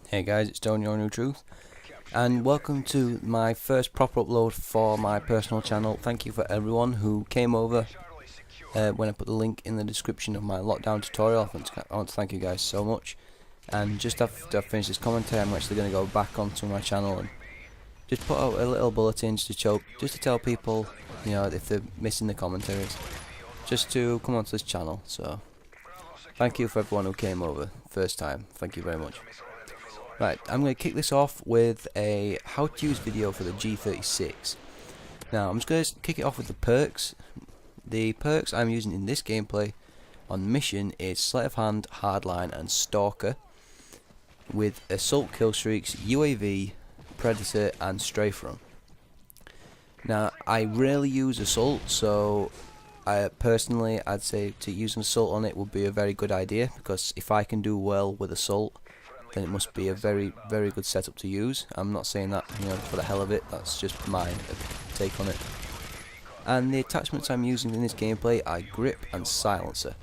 Hey guys, it's Tony, your new truth, and welcome to my first proper upload for my personal channel. Thank you for everyone who came over when I put the link in the description of my lockdown tutorial. I want to thank you guys so much. And just after I finish this commentary, I'm actually going to go back onto my channel and just put out a little bulletin just to tell people, you know, if they're missing the commentaries, just to come onto this channel. So thank you for everyone who came over first time. Thank you very much. Right, I'm going to kick this off with a how to use video for the G36. Now, I'm just going to kick it off with the perks. The perks I'm using in this gameplay on mission is Sleight of Hand, Hardline and Stalker, with Assault Kill Streaks, UAV, Predator and Strafe Run. Now, I rarely use Assault, so personally I'd say to use an Assault on it would be a very good idea, because if I can do well with Assault, then it must be a very, very good setup to use. I'm not saying that, you know, for the hell of it. That's just my take on it. And the attachments I'm using in this gameplay are Grip and Silencer.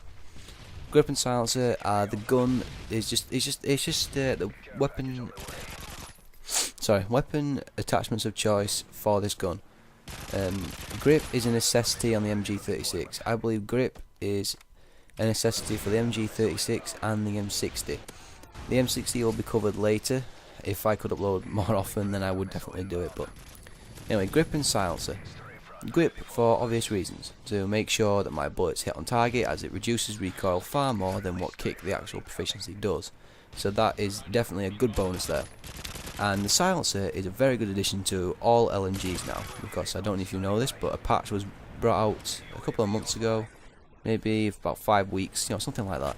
Grip and Silencer are the gun. It's just the weapon attachments of choice for this gun. Grip is a necessity on the MG36. I believe Grip is a necessity for the MG36 and the M60. The M60 will be covered later. If I could upload more often, then I would definitely do it. But anyway, Grip and Silencer. Grip for obvious reasons, to make sure that my bullets hit on target, as it reduces recoil far more than what kick the actual proficiency does. So that is definitely a good bonus there. And the Silencer is a very good addition to all LMGs now, because I don't know if you know this, but a patch was brought out a couple of months ago, maybe about 5 weeks, you know, something like that.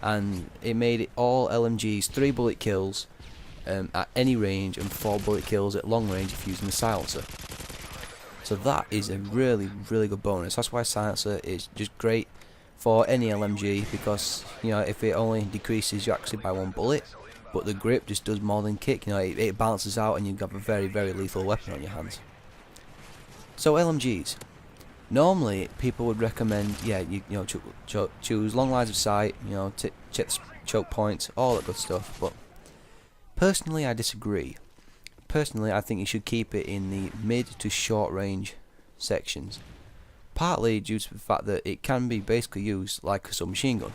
And it made it all LMGs 3 bullet kills at any range and 4 bullet kills at long range if using the Silencer. So that is a really, really good bonus. That's why Silencer is just great for any LMG, because, you know, if it only decreases you actually by 1 bullet, but the Grip just does more than kick, you know, it balances out and you have a very, very lethal weapon on your hands. So LMGs. Normally, people would recommend, yeah, you know, choose long lines of sight, you know, check the choke points, all that good stuff. But personally, I disagree. Personally, I think you should keep it in the mid to short range sections. Partly due to the fact that it can be basically used like a submachine gun.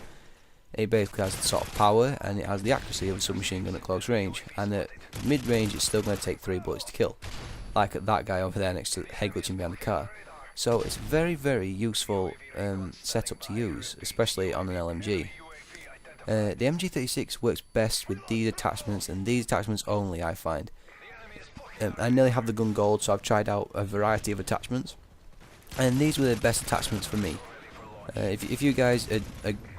It basically has the sort of power and it has the accuracy of a submachine gun at close range. And at mid range, it's still going to take 3 bullets to kill, like that guy over there next to head glitching behind the car. So it's very, very useful setup to use, especially on an LMG. The MG36 works best with these attachments, and these attachments only, I find. I nearly have the gun gold, so I've tried out a variety of attachments, and these were the best attachments for me. If you guys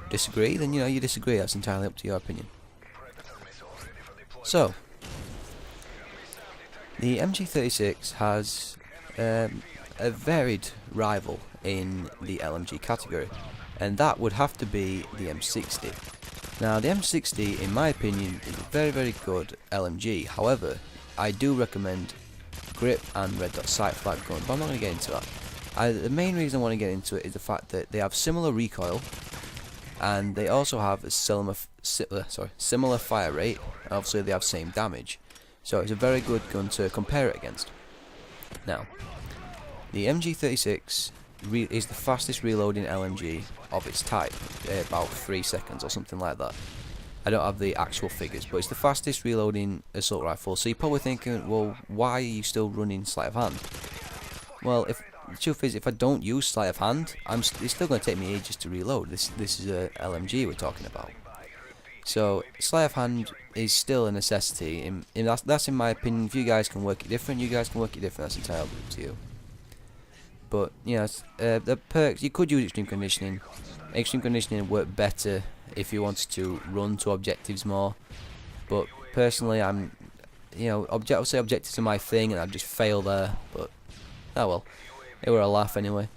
disagree, then, you know, you disagree. That's entirely up to your opinion. So the MG36 has a varied rival in the LMG category, and that would have to be the M60. Now, the M60, in my opinion, is a very, very good LMG. However, I do recommend Grip and red dot sight for that gun, but I'm not going to get into that. The main reason I want to get into it is the fact that they have similar recoil, and they also have a similar fire rate, and obviously they have same damage. So it's a very good gun to compare it against. Now, the MG36 is the fastest reloading LMG of its type, about 3 seconds or something like that. I don't have the actual figures, but it's the fastest reloading assault rifle. So you're probably thinking, well, why are you still running Sleight of Hand? Well, the truth is, if I don't use Sleight of Hand, it's still going to take me ages to reload. This is a LMG we're talking about. So Sleight of Hand is still a necessity, and that's in my opinion. If you guys can work it different, you guys can work it different. That's entirely up to you. But, you know, the perks, you could use Extreme Conditioning. Extreme Conditioning would work better if you wanted to run to objectives more. But personally, you know, I'll say objectives are my thing, and I'd just fail there. But, oh well, it were a laugh anyway.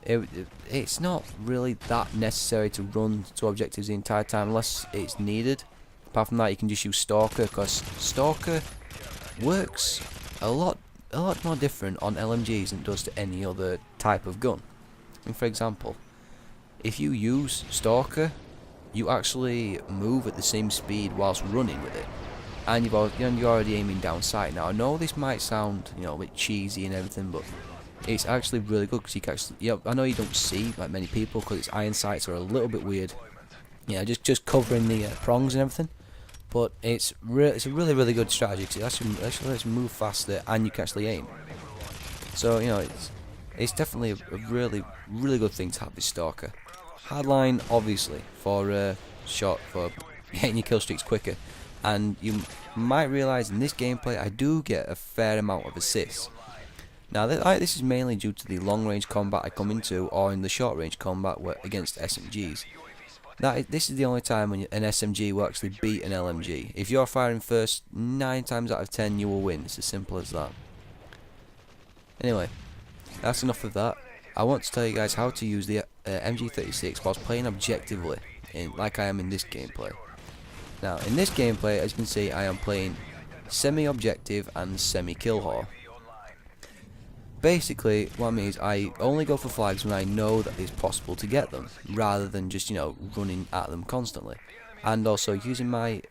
It's not really that necessary to run to objectives the entire time unless it's needed. Apart from that, you can just use Stalker, because Stalker works a lot more different on LMGs than it does to any other type of gun. I mean, for example, if you use Stalker, you actually move at the same speed whilst running with it. and you're already aiming down sight. Now I know this might sound, you know, a bit cheesy and everything, but it's actually really good because you can actually, I know you don't see like many people because its iron sights are a little bit weird. Yeah, just covering the prongs and everything. But it's a really good strategy because it actually lets you move faster and you can actually aim. So you know it's definitely a really good thing to have this stalker. Hardline obviously for for getting your kill streaks quicker, and you might realise in this gameplay I do get a fair amount of assists. Now this is mainly due to the long range combat I come into, or in the short range combat against SMGs. This is the only time when an SMG will actually beat an LMG. If you're firing first, 9 times out of 10 you will win. It's as simple as that. Anyway, that's enough of that. I want to tell you guys how to use the MG36 whilst playing objectively, like I am in this gameplay. Now, in this gameplay, as you can see, I am playing semi-objective and semi-kill whore. Basically, what I mean is I only go for flags when I know that it's possible to get them, rather than just, you know, running at them constantly. And also using my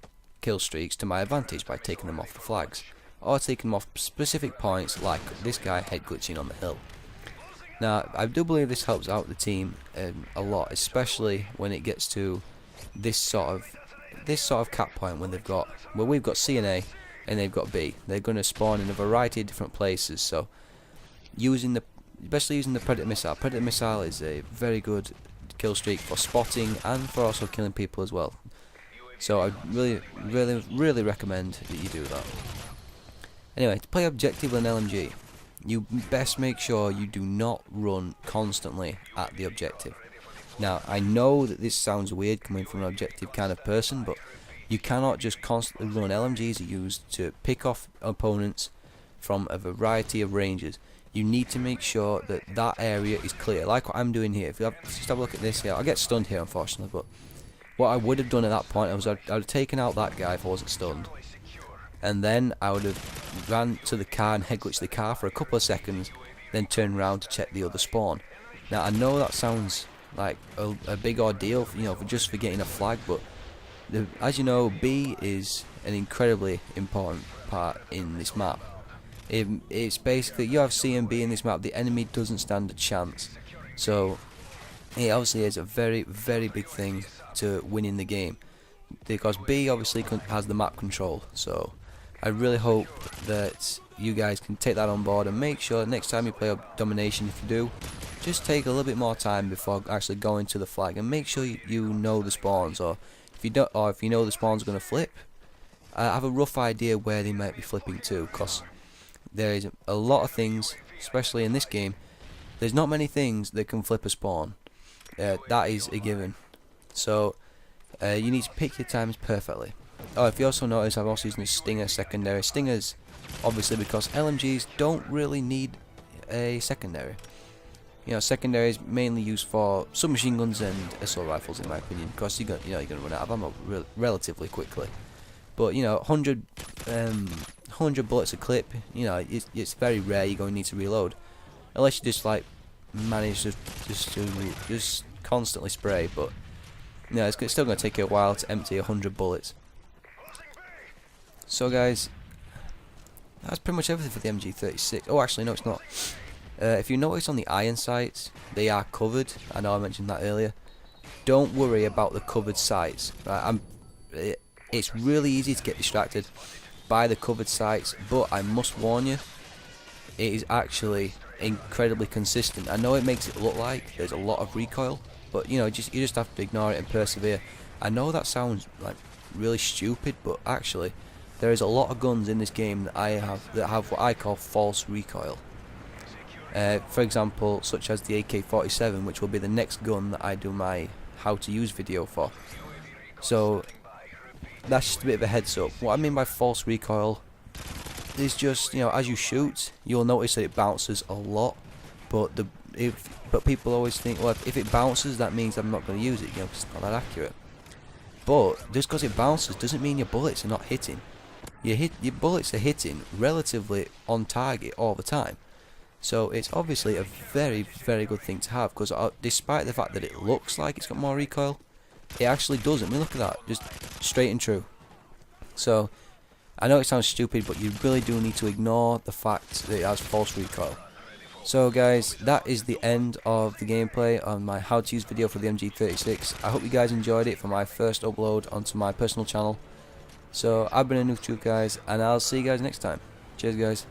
kill streaks to my advantage by taking them off the flags, or taking them off specific points like this guy head glitching on the hill. Now, I do believe this helps out the team a lot, especially when it gets to this sort of cap point when we've got C and A and they've got B. They're going to spawn in a variety of different places, so especially using the Predator Missile. Predator Missile is a very good kill streak for spotting and for also killing people as well. So I really recommend that you do that. Anyway, to play objective with an LMG, you best make sure you do not run constantly at the objective. Now, I know that this sounds weird coming from an objective kind of person, but you cannot just constantly run. LMGs are used to pick off opponents from a variety of ranges. You need to make sure that that area is clear, like what I'm doing here. If you just have a look at this here, I get stunned here unfortunately, but what I would have done at that point was I would have taken out that guy if I wasn't stunned, and then I would have ran to the car and head glitched the car for a couple of seconds, then turned around to check the other spawn. Now I know that sounds like a big ordeal, you know, just for getting a flag, but as you know, B is an incredibly important part in this map. It's basically, you have C and B in this map, the enemy doesn't stand a chance. So it obviously is a very big thing to winning the game, because B obviously has the map control. So I really hope that you guys can take that on board and make sure next time you play domination, if you do, just take a little bit more time before actually going to the flag, and make sure you know the spawns, or if you don't, or if you know the spawns are going to flip, have a rough idea where they might be flipping to, because there is a lot of things, especially in this game, there's not many things that can flip a spawn. That is a given. So you need to pick your times perfectly. Oh, if you also notice, I'm also using a Stinger secondary. Stingers, obviously, because LMGs don't really need a secondary. You know, secondary is mainly used for submachine guns and assault rifles, in my opinion, because you're gonna run out of ammo relatively quickly. But you know, 100 bullets a clip, you know, it's very rare you're going to need to reload, unless you just like manage to just constantly spray. But you know, it's still going to take you a while to empty 100 bullets. So guys, that's pretty much everything for the MG36. Oh, actually no, it's not. If you notice on the iron sights, they are covered. I know I mentioned that earlier. Don't worry about the covered sights. Right? It's really easy to get distracted by the covered sights, but I must warn you, it is actually incredibly consistent. I know it makes it look like there's a lot of recoil, but you know, you just have to ignore it and persevere. I know that sounds like really stupid, but actually there is a lot of guns in this game that have what I call false recoil. For example, such as the AK-47, which will be the next gun that I do my how to use video for. So that's just a bit of a heads up. What I mean by false recoil is just, you know, as you shoot, you'll notice that it bounces a lot, but people always think, well, if it bounces, that means I'm not going to use it, you know, 'cause it's not that accurate. But just because it bounces doesn't mean your bullets are not hitting. Your bullets are hitting relatively on target all the time. So it's obviously a very good thing to have, because despite the fact that it looks like it's got more recoil, it actually doesn't. I mean, look at that, just straight and true. So I know it sounds stupid, but you really do need to ignore the fact that it has false recoil. So guys, that is the end of the gameplay on my how to use video for the MG36. I hope you guys enjoyed it for my first upload onto my personal channel. So I've been a Noob Troop guys, and I'll see you guys next time. Cheers guys.